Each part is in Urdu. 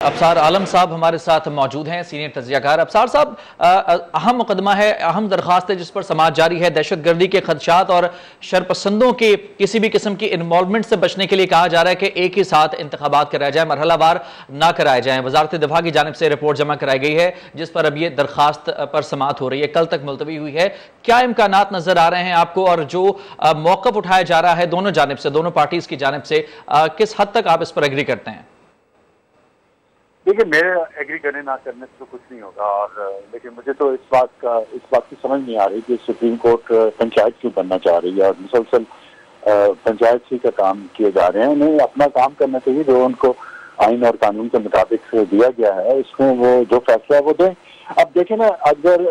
ابصار عالم صاحب ہمارے ساتھ موجود ہیں، سینئر تجزیہ کار۔ ابصار صاحب، اہم مقدمہ ہے، اہم درخواست ہے جس پر سماعت جاری ہے۔ دہشت گردی کے خدشات اور شرپسندوں کے کسی بھی قسم کی انوالومنٹ سے بچنے کے لیے کہا جا رہا ہے کہ ایک ہی ساتھ انتخابات کرائے جائیں، مرحلہ وار نہ کرائے جائیں۔ وزارت دفاع کی جانب سے رپورٹ جمع کرائی گئی ہے جس پر اب یہ درخواست پر سماعت ہو رہی ہے، کل تک ملتوی ہوئی ہے۔ کیا امکانات نظر آ رہے ہیں آپ کو، اور جو موقف اٹھایا جا رہا ہے دونوں جانب سے، دونوں پارٹیز کی جانب سے، کس حد تک آپ اس پر ایگری کرتے ہیں؟ دیکھیں، میرے ایگری کرنے نہ کرنے سے تو کچھ نہیں ہوگا، اور لیکن مجھے تو اس بات کی سمجھ نہیں آ رہی کہ سپریم کورٹ پنچایت کیوں بننا چاہ رہی ہے اور مسلسل پنچایت سی کا کام کیے جا رہے ہیں۔ انہیں اپنا کام کرنا چاہیے جو ان کو آئین اور قانون کے مطابق دیا گیا ہے، اس میں وہ جو فیصلہ وہ دیں۔ اب دیکھیں نا، اگر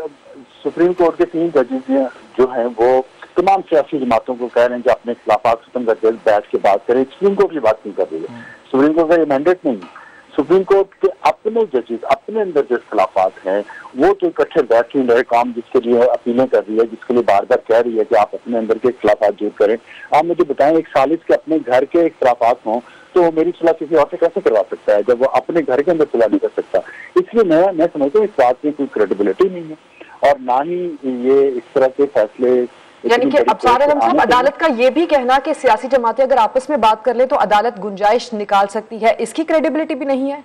سپریم کورٹ کے 3 ججز جو ہیں وہ تمام سیاسی جماعتوں کو کہہ رہے ہیں کہ اپنے اختلافات ختم کر کے بیٹھ کے بات کریں، سپریم کورٹ کی بات نہیں کر رہی ہے۔ سپریم کورٹ کا یہ مینڈیٹ نہیں ہے۔ سپریم کورٹ کے اپنے ججز، اپنے اندر جو اختلافات ہیں وہ تو اکٹھے بیٹھ کے نئے کام جس کے لیے اپیلیں کر رہی ہے، جس کے لیے بار بار کہہ رہی ہے کہ آپ اپنے اندر کے اختلافات دور کریں۔ آپ مجھے بتائیں، ایک ثالث کے اپنے گھر کے اختلافات ہوں تو وہ میری صلاح کسی اور سے کیسے کروا سکتا ہے جب وہ اپنے گھر کے اندر صلاح نہیں کر سکتا؟ اس لیے میں سمجھتا ہوں اس بات میں کوئی کریڈیبلٹی نہیں ہے، اور نہ ہی یہ اس طرح کے فیصلے۔ یعنی کہ ابصار عالم صاحب، عدالت کا یہ بھی کہنا کہ سیاسی جماعتیں اگر آپس میں بات کر لیں تو عدالت گنجائش نکال سکتی ہے، اس کی کریڈیبلٹی بھی نہیں ہے؟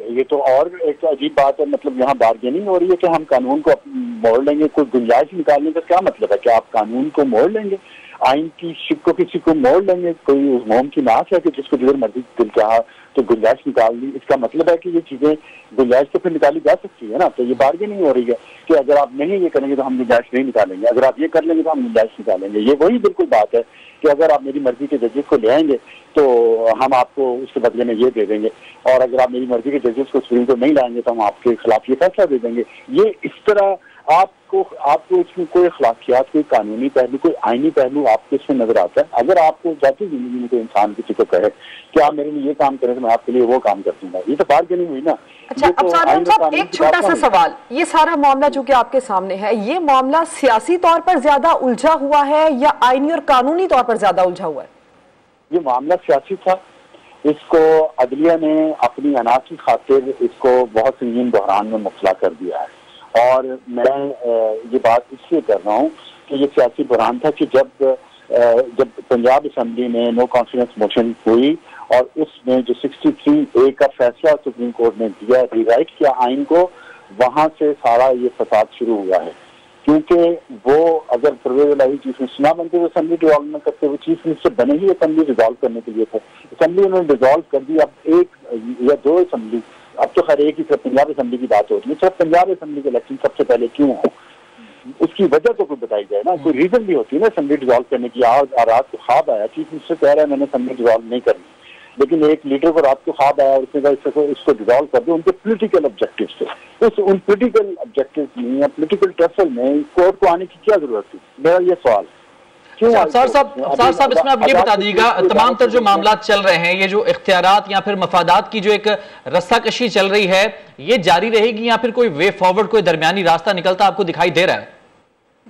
یہ تو اور ایک عجیب بات ہے، مطلب یہاں بارگیننگ ہو رہی ہے کہ ہم قانون کو موڑ لیں گے۔ کوئی گنجائش نکالنے کا کیا مطلب ہے؟ کہ آپ قانون کو موڑ لیں گے، آئین کی شک کو کسی کو موڑ لیں گے؟ کوئی موم کی ناچ ہے کہ جس کو جدھر مرضی دل چاہا تو گنجائش نکال دی؟ اس کا مطلب ہے کہ یہ چیزیں گنجائش تو پھر نکالی جا سکتی ہے نا۔ تو یہ بارگیننگ ہو رہی ہے کہ اگر آپ نہیں یہ کریں گے تو ہم گنجائش نہیں نکالیں گے، اگر آپ یہ کر لیں گے تو ہم گنجائش نکالیں گے۔ یہ وہی بالکل بات ہے کہ اگر آپ میری مرضی کے ججز کو لے آئیں گے تو ہم آپ کو اس کے بدلے میں یہ دے دیں گے، اور اگر آپ میری مرضی کے ججز کو سپریم کورٹ نہیں لائیں گے تو ہم آپ کے خلاف یہ فیصلہ دے دیں گے۔ یہ اس طرح آپ کو اس میں کوئی اخلاقیات، کوئی قانونی پہلو، کوئی آئینی پہلو آپ کو اس میں نظر آتا ہے؟ اگر آپ کو ذاتی زندگی میں کوئی انسان کسی کو کہے کہ آپ میرے لیے یہ کام کریں تو میں آپ کے لیے وہ کام کر دوں گا، یہ تو بارگیننگ ہوئی نا۔ اچھا ابصار عالم صاحب، ایک چھوٹا سا سوال، یہ سارا معاملہ چونکہ آپ کے سامنے ہے، یہ معاملہ سیاسی طور پر زیادہ الجھا ہوا ہے یا آئینی اور قانونی طور پر زیادہ الجھا ہوا ہے؟ یہ معاملہ سیاسی تھا، اس کو عدلیہ نے اپنی انا کی خاطر اس کو بہت سنگین بحران میں مبتلا کر دیا ہے، اور میں یہ بات اس لیے کر رہا ہوں کہ یہ سیاسی بحران تھا کہ جب پنجاب اسمبلی میں نو کانفیڈنس موشن ہوئی اور اس میں جو 63A کا فیصلہ سپریم کورٹ نے دیا، ری رائٹ کیا آئین کو، وہاں سے سارا یہ فساد شروع ہوا ہے۔ کیونکہ وہ اگر پرویز الہی چیف منسٹر نہ بنتے تو اسمبلی ڈیزالو نہ کرتے، وہ چیف منسٹر بنے ہی اسمبلی ڈیزالو کرنے کے لیے تھے۔ اسمبلی انہوں نے ڈیزالو کر دی، اب 1 یا 2 اسمبلی، اب تو خیر ایک ہی صرف پنجاب اسمبلی کی بات ہوتی ہے۔ صرف پنجاب اسمبلی کے الیکشن سب سے پہلے کیوں ہو، اس کی وجہ تو کوئی بتائی جائے نا، کوئی ریزن بھی ہوتی ہے نا اسمبلی ڈیزالو کرنے کی۔ رات کو خواب آیا، چیف منسٹر کہہ رہا ہے میں نے اسمبلی ڈیزالو نہیں کرنی، لیکن ایک لیڈر کو رات کو خواب آیا اور اس نے کہا اس کو ڈیزالو کر دو۔ ان کے پولیٹیکل آبجیکٹو سے، ان پولیٹیکل آبجیکٹو میں یا پولیٹیکل ٹرفل میں کورٹ کو آنے کی کیا ضرورت تھی؟ میرا یہ سوال۔ ابصار صاحب، اس میں آپ یہ بتا دیجیے گا، تمام تر جو معاملات چل رہے ہیں، یہ جو اختیارات یا پھر مفادات کی جو ایک رسہ کشی چل رہی ہے، یہ جاری رہے گی یا پھر کوئی وے فارورڈ، کوئی درمیانی راستہ نکلتا آپ کو دکھائی دے رہا ہے؟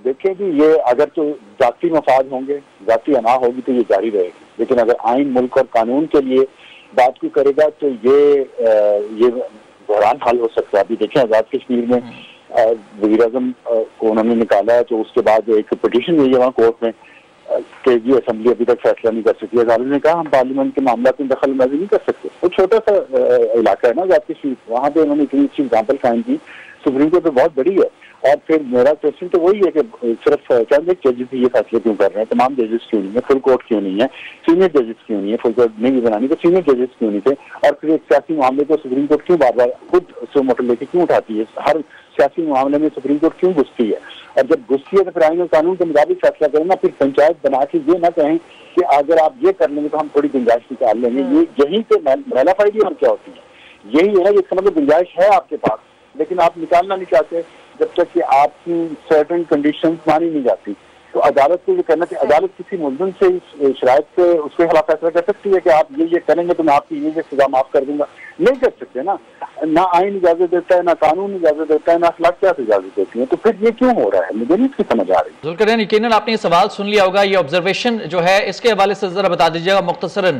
دیکھیں جی، یہ اگر تو ذاتی مفاد ہوں گے، ذاتی انا ہوگی تو یہ جاری رہے گی، لیکن اگر آئین، ملک اور قانون کے لیے بات کو کرے گا تو یہ بحران حل ہو سکتا ہے۔ ابھی دیکھیں آزاد کشمیر میں وزیر اعظم کو انہوں نے نکالا ہے تو اس کے بعد ایک پٹیشن ہوئی ہے وہاں کورٹ میں کہ یہ اسمبلی ابھی تک فیصلہ نہیں کر سکتی۔ عدالت نے کہا ہم پارلیمنٹ کے معاملات میں دخل اندازی نہیں کر سکتے۔ وہ چھوٹا سا علاقہ ہے نا آزاد کشمیر، وہاں پہ انہوں نے اتنی اچھی اگزامپل قائم کی، سپریم کورٹ تو بہت بڑی ہے۔ اور پھر میرا کوشچن تو وہی ہے کہ صرف چند ایک ججز یہ فیصلے کیوں کر رہے ہیں؟ تمام ججز کیوں نہیں ہے؟ فل کورٹ کیوں نہیں ہے؟ سینئر ججز کیوں نہیں ہے؟ فل کورٹ نہیں بنانی تو سینئر ججز کیوں نہیں تھے؟ اور پھر ایک سیاسی معاملے کو سپریم کورٹ کیوں بار بار خود سو موٹر لے کے کیوں اٹھاتی ہے؟ ہر سیاسی معاملے میں سپریم کورٹ کیوں گھستی ہے؟ اور جب گھستی ہے تو پھر آئین اور قانون کے مطابق فیصلہ کریں نا، پھر پنچایت بنا کے یہ نہ کہیں کہ اگر آپ یہ کر لیں گے تو ہم تھوڑی گنجائش نکال لیں گے۔ یہیں پہ میلا فائدی اور کیا ہوتی ہے؟ یہی ہے، یہ سمجھ گنجائش ہے آپ کے پاس لیکن آپ نکالنا نہیں چاہتے جب تک کہ آپ کی سرٹن کنڈیشنز مانی نہیں جاتی۔ تو عدالت کو یہ کہنا کہ عدالت کسی ملزم سے شرائط سے اس کے خلاف فیصلہ کر سکتی ہے کہ آپ یہ کریں گے تو میں آپ کی یہ سزا معاف کر دوں گا؟ نہیں کر سکتے نا، نہ آئین اجازت دیتا ہے، نہ قانون اجازت دیتا ہے، نہ اخلاقیات اجازت دیتی ہیں۔ تو پھر یہ کیوں ہو رہا ہے؟ مجھے نہیں اس کی سمجھ آ رہی۔ ذوالقرنین، یقیناً آپ نے یہ سوال سن لیا ہوگا، یہ آبزرویشن جو ہے اس کے حوالے سے ذرا بتا دیجیے گا مختصراً۔